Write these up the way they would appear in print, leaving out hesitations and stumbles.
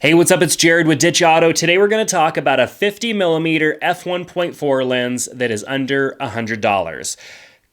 Hey, what's up? It's Jerad with Ditch Auto. Today we're going to talk about a 50mm f1.4 lens that is under $100.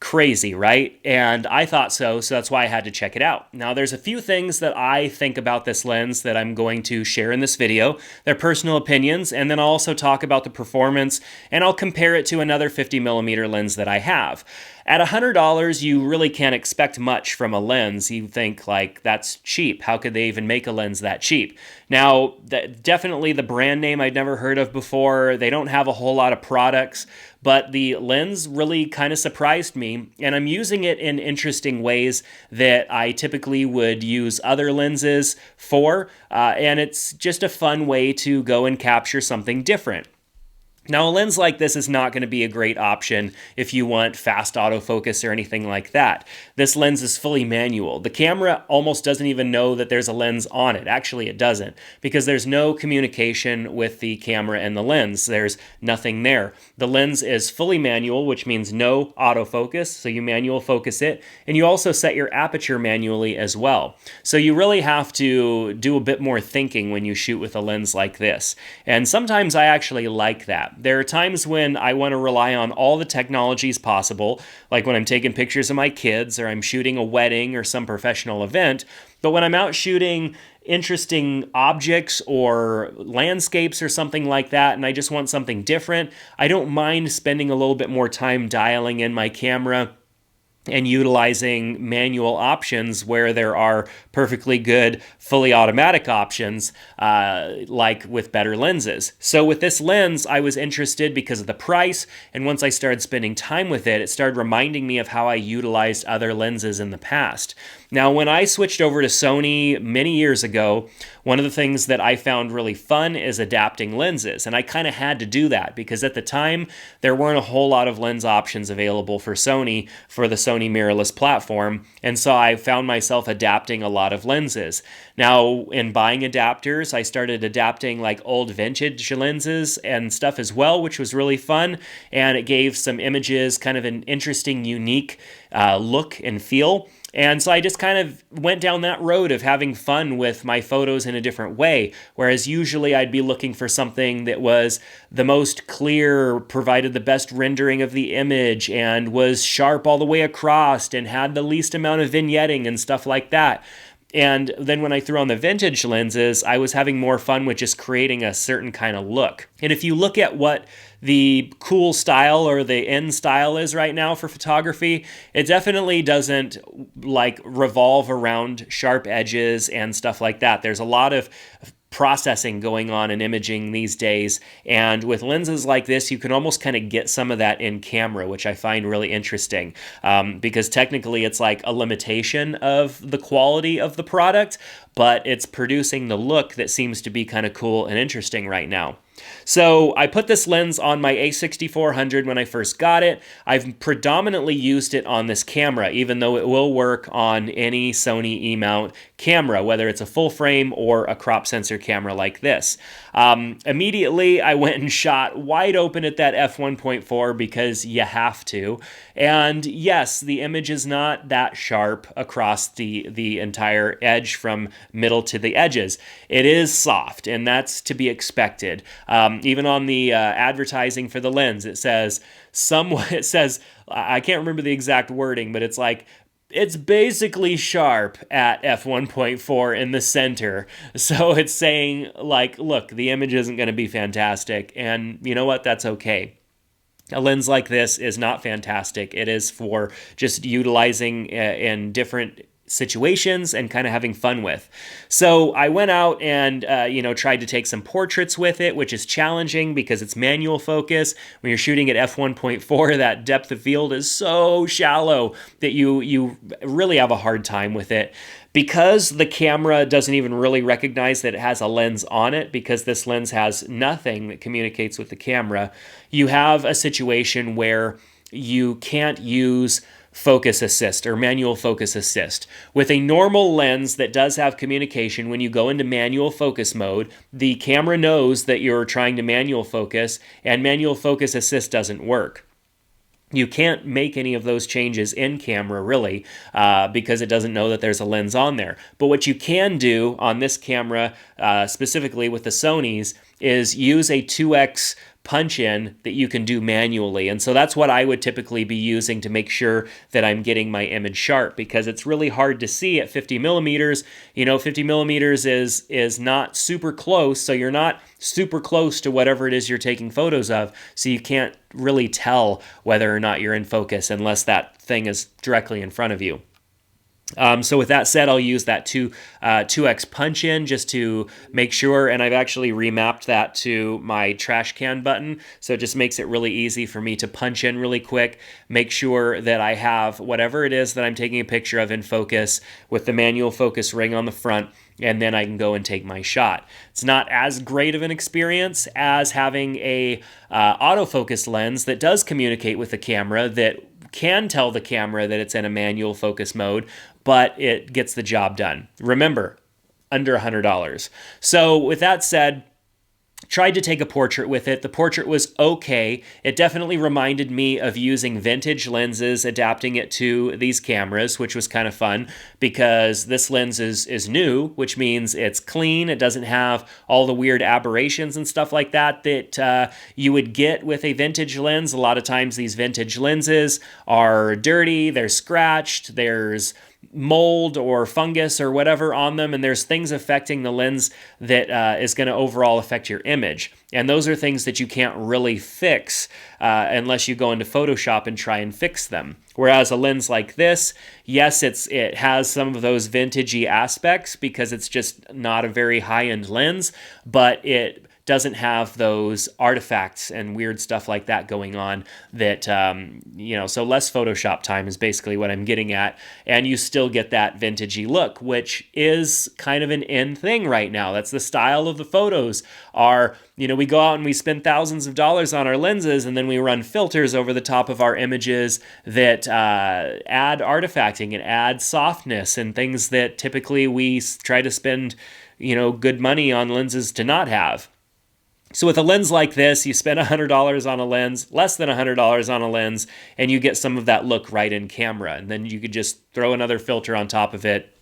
Crazy, right? And I thought so that's why I had to check it out. Now, there's a few things that I think about this lens that I'm going to share in this video. They're personal opinions, and then I'll also talk about the performance, and I'll compare it to another 50mm lens that I have. At $100, you really can't expect much from a lens. You think, like, that's cheap. How could they even make a lens that cheap? Now, definitely the brand name I'd never heard of before. They don't have a whole lot of products, but the lens really kind of surprised me, and I'm using it in interesting ways that I typically would use other lenses for, and it's just a fun way to go and capture something different. Now, a lens like this is not going to be a great option if you want fast autofocus or anything like that. This lens is fully manual. The camera almost doesn't even know that there's a lens on it. Actually, it doesn't, because there's no communication with the camera and the lens. There's nothing there. The lens is fully manual, which means no autofocus, so you manual focus it, and you also set your aperture manually as well. So you really have to do a bit more thinking when you shoot with a lens like this. And sometimes I actually like that. There are times when I want to rely on all the technologies possible, like when I'm taking pictures of my kids or I'm shooting a wedding or some professional event. But when I'm out shooting interesting objects or landscapes or something like that, and I just want something different, I don't mind spending a little bit more time dialing in my camera and utilizing manual options where there are perfectly good fully automatic options, like with better lenses. So with this lens, I was interested because of the price, and once I started spending time with it, it started reminding me of how I utilized other lenses in the past. Now, when I switched over to Sony many years ago, one of the things that I found really fun is adapting lenses, and I kind of had to do that because at the time, there weren't a whole lot of lens options available for Sony for the Sony mirrorless platform, and so I found myself adapting a lot of lenses. Now, in buying adapters, I started adapting like old vintage lenses and stuff as well, which was really fun, and it gave some images kind of an interesting, unique look and feel. And so I just kind of went down that road of having fun with my photos in a different way, whereas usually I'd be looking for something that was the most clear, provided the best rendering of the image, and was sharp all the way across, and had the least amount of vignetting and stuff like that. And then when I threw on the vintage lenses, I was having more fun with just creating a certain kind of look. And if you look at what the cool style or the in style is right now for photography, it definitely doesn't like revolve around sharp edges and stuff like that. There's a lot of processing going on in imaging these days, and with lenses like this you can almost kind of get some of that in camera, which I find really interesting, because technically it's like a limitation of the quality of the product, but it's producing the look that seems to be kind of cool and interesting right now. So I put this lens on my a6400 when I first got it. I've predominantly used it on this camera, even though it will work on any Sony E-mount camera, whether it's a full frame or a crop sensor camera like this. Immediately, I went and shot wide open at that f1.4 because you have to. And yes, the image is not that sharp across the entire edge from middle to the edges. It is soft, and that's to be expected. Even on the advertising for the lens, it says, I can't remember the exact wording, but it's like, it's basically sharp at f1.4 in the center. So it's saying, like, look, the image isn't going to be fantastic, and you know what? That's okay. A lens like this is not fantastic. It is for just utilizing in different situations and kind of having fun with. So I went out and tried to take some portraits with it, which is challenging because it's manual focus. When you're shooting at f1.4, that depth of field is so shallow that you really have a hard time with it. Because the camera doesn't even really recognize that it has a lens on it, because this lens has nothing that communicates with the camera, you have a situation where you can't use focus assist or manual focus assist. With a normal lens that does have communication, when you go into manual focus mode, the camera knows that you're trying to manual focus, and manual focus assist doesn't work. You can't make any of those changes in camera really because it doesn't know that there's a lens on there. But what you can do on this camera, specifically with the Sonys, is use a 2x punch in that you can do manually. And so that's what I would typically be using to make sure that I'm getting my image sharp, because it's really hard to see at 50 millimeters. 50 millimeters is not super close, so you're not super close to whatever it is you're taking photos of, so you can't really tell whether or not you're in focus unless that thing is directly in front of you. So with that said, I'll use that 2x punch in just to make sure, and I've actually remapped that to my trash can button, so it just makes it really easy for me to punch in really quick, make sure that I have whatever it is that I'm taking a picture of in focus with the manual focus ring on the front, and then I can go and take my shot. It's not as great of an experience as having a autofocus lens that does communicate with the camera, that can tell the camera that it's in a manual focus mode, but it gets the job done. Remember, under $100. So with that said, tried to take a portrait with it. The portrait was okay. It definitely reminded me of using vintage lenses, adapting it to these cameras, which was kind of fun because this lens is new, which means it's clean. It doesn't have all the weird aberrations and stuff like that you would get with a vintage lens. A lot of times these vintage lenses are dirty, they're scratched, there's mold or fungus or whatever on them, and there's things affecting the lens that is going to overall affect your image. And those are things that you can't really fix unless you go into Photoshop and try and fix them. Whereas a lens like this, yes, it has some of those vintagey aspects because it's just not a very high-end lens, but it doesn't have those artifacts and weird stuff like that going on that, so less Photoshop time is basically what I'm getting at. And you still get that vintagey look, which is kind of an in thing right now. That's the style of the photos we go out and we spend thousands of dollars on our lenses, and then we run filters over the top of our images that add artifacting and add softness and things that typically we try to spend, good money on lenses to not have. So with a lens like this, you spend $100 on a lens, less than $100 on a lens, and you get some of that look right in camera. And then you could just throw another filter on top of it,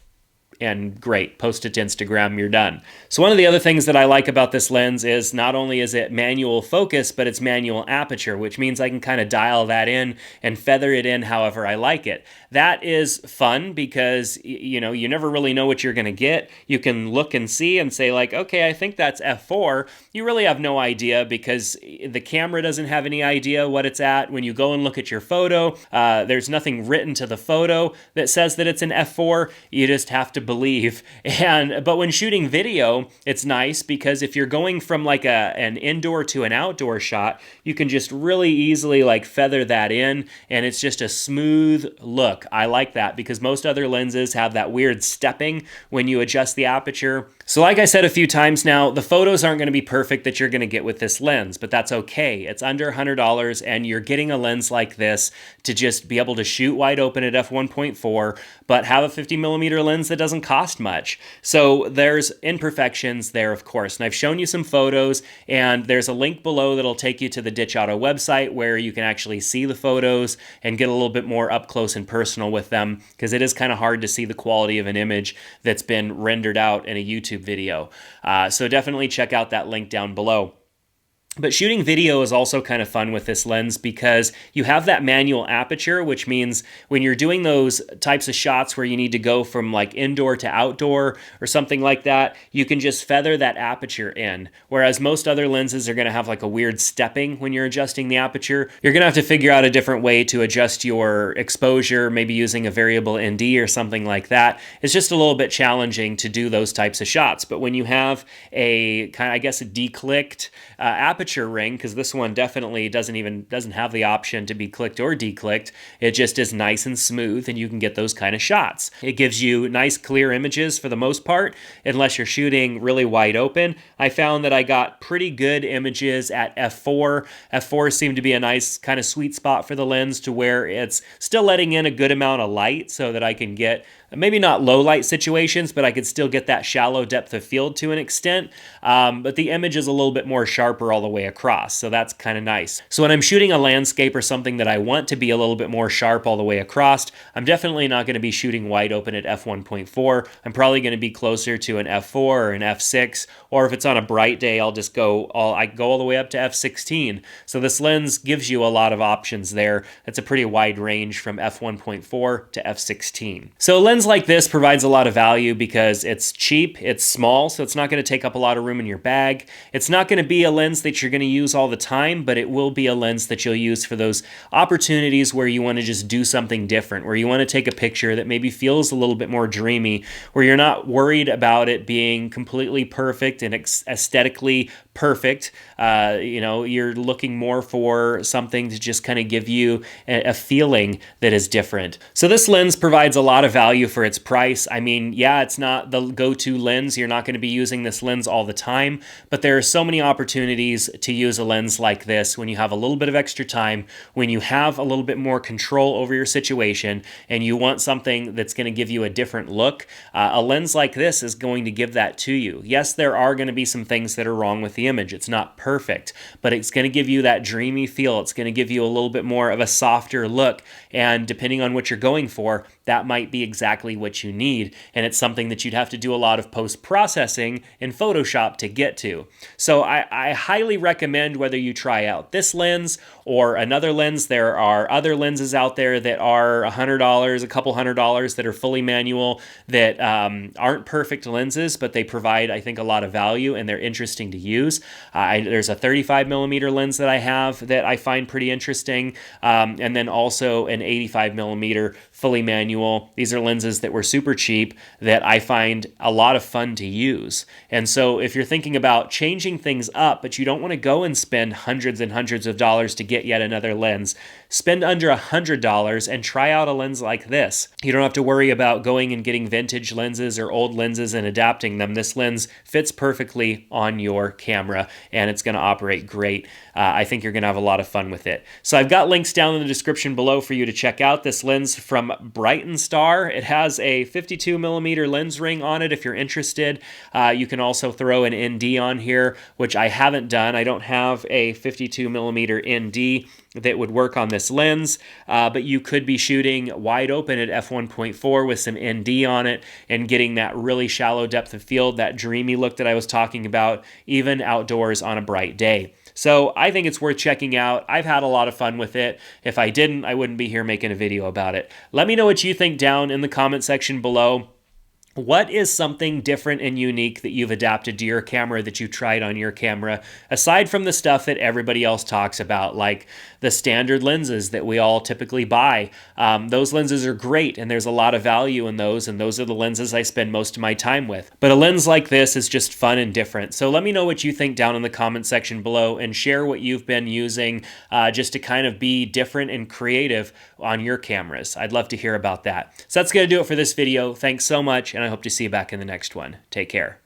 and great, post it to Instagram, you're done. So one of the other things that I like about this lens is not only is it manual focus, but it's manual aperture, which means I can kind of dial that in and feather it in however I like it. That is fun because, you never really know what you're going to get. You can look and see and say like, okay, I think that's f4. You really have no idea because the camera doesn't have any idea what it's at. When you go and look at your photo, there's nothing written to the photo that says that it's an f4. You just have to believe. But when shooting video, it's nice because if you're going from like an indoor to an outdoor shot, you can just really easily like feather that in, and it's just a smooth look. I like that because most other lenses have that weird stepping when you adjust the aperture. So like I said a few times now, the photos aren't going to be perfect that you're going to get with this lens, but that's okay. It's under $100 and you're getting a lens like this to just be able to shoot wide open at f1.4, but have a 50 millimeter lens that doesn't cost much. So there's imperfections there, of course. And I've shown you some photos, and there's a link below that'll take you to the Ditch Auto website where you can actually see the photos and get a little bit more up close and personal with them, because it is kind of hard to see the quality of an image that's been rendered out in a YouTube video. So definitely check out that link down below. But shooting video is also kind of fun with this lens because you have that manual aperture, which means when you're doing those types of shots where you need to go from like indoor to outdoor or something like that, you can just feather that aperture in. Whereas most other lenses are going to have like a weird stepping when you're adjusting the aperture. You're going to have to figure out a different way to adjust your exposure, maybe using a variable ND or something like that. It's just a little bit challenging to do those types of shots. But when you have a kind of, I guess, a declicked aperture ring, because this one definitely doesn't have the option to be clicked or declicked. It just is nice and smooth, and you can get those kind of shots. It gives you nice clear images for the most part, unless you're shooting really wide open. I found that I got pretty good images at f4. F4 seemed to be a nice kind of sweet spot for the lens to where it's still letting in a good amount of light so that I can get maybe not low light situations, but I could still get that shallow depth of field to an extent. But the image is a little bit more sharper all the way across, so that's kind of nice. So when I'm shooting a landscape or something that I want to be a little bit more sharp all the way across, I'm definitely not going to be shooting wide open at f1.4. I'm probably going to be closer to an f4 or an f6, or if it's on a bright day, I'll just go all the way up to f16. So this lens gives you a lot of options there. It's a pretty wide range from f1.4 to f16. So a lens like this provides a lot of value because it's cheap, it's small, so it's not going to take up a lot of room in your bag. It's not going to be a lens that you're going to use all the time, but it will be a lens that you'll use for those opportunities where you want to just do something different, where you want to take a picture that maybe feels a little bit more dreamy, where you're not worried about it being completely perfect and aesthetically perfect. You're looking more for something to just kind of give you a feeling that is different. So this lens provides a lot of value for its price. I mean, yeah, it's not the go-to lens. You're not going to be using this lens all the time, but there are so many opportunities to use a lens like this when you have a little bit of extra time, when you have a little bit more control over your situation, and you want something that's going to give you a different look. A lens like this is going to give that to you. Yes, there are going to be some things that are wrong with the image. It's not perfect, but it's going to give you that dreamy feel. It's going to give you a little bit more of a softer look, and depending on what you're going for, that might be exactly what you need, and it's something that you'd have to do a lot of post-processing in Photoshop to get to. So I highly recommend whether you try out this lens or another lens. There are other lenses out there that are $100, a couple $100 that are fully manual that aren't perfect lenses, but they provide, I think, a lot of value and they're interesting to use. There's a 35mm lens that I have that I find pretty interesting, and then also an 85mm fully manual. These are lenses that were super cheap that I find a lot of fun to use. And so if you're thinking about changing things up, but you don't want to go and spend hundreds and hundreds of dollars to get yet another lens, spend under $100 and try out a lens like this. You don't have to worry about going and getting vintage lenses or old lenses and adapting them. This lens fits perfectly on your camera and it's going to operate great. I think you're going to have a lot of fun with it. So I've got links down in the description below for you to check out this lens from Brightin. It has a 52mm lens ring on it if you're interested. You can also throw an ND on here, which I haven't done. I don't have a 52mm ND that would work on this lens, but you could be shooting wide open at f1.4 with some ND on it and getting that really shallow depth of field, that dreamy look that I was talking about, even outdoors on a bright day. So I think it's worth checking out. I've had a lot of fun with it. If I didn't, I wouldn't be here making a video about it. Let me know what you think down in the comment section below. What is something different and unique that you've adapted to your camera that you tried on your camera, aside from the stuff that everybody else talks about, like the standard lenses that we all typically buy? Those lenses are great, and there's a lot of value in those, and those are the lenses I spend most of my time with. But a lens like this is just fun and different. So let me know what you think down in the comment section below, and share what you've been using just to kind of be different and creative on your cameras. I'd love to hear about that. So that's going to do it for this video. Thanks so much, and I hope to see you back in the next one. Take care.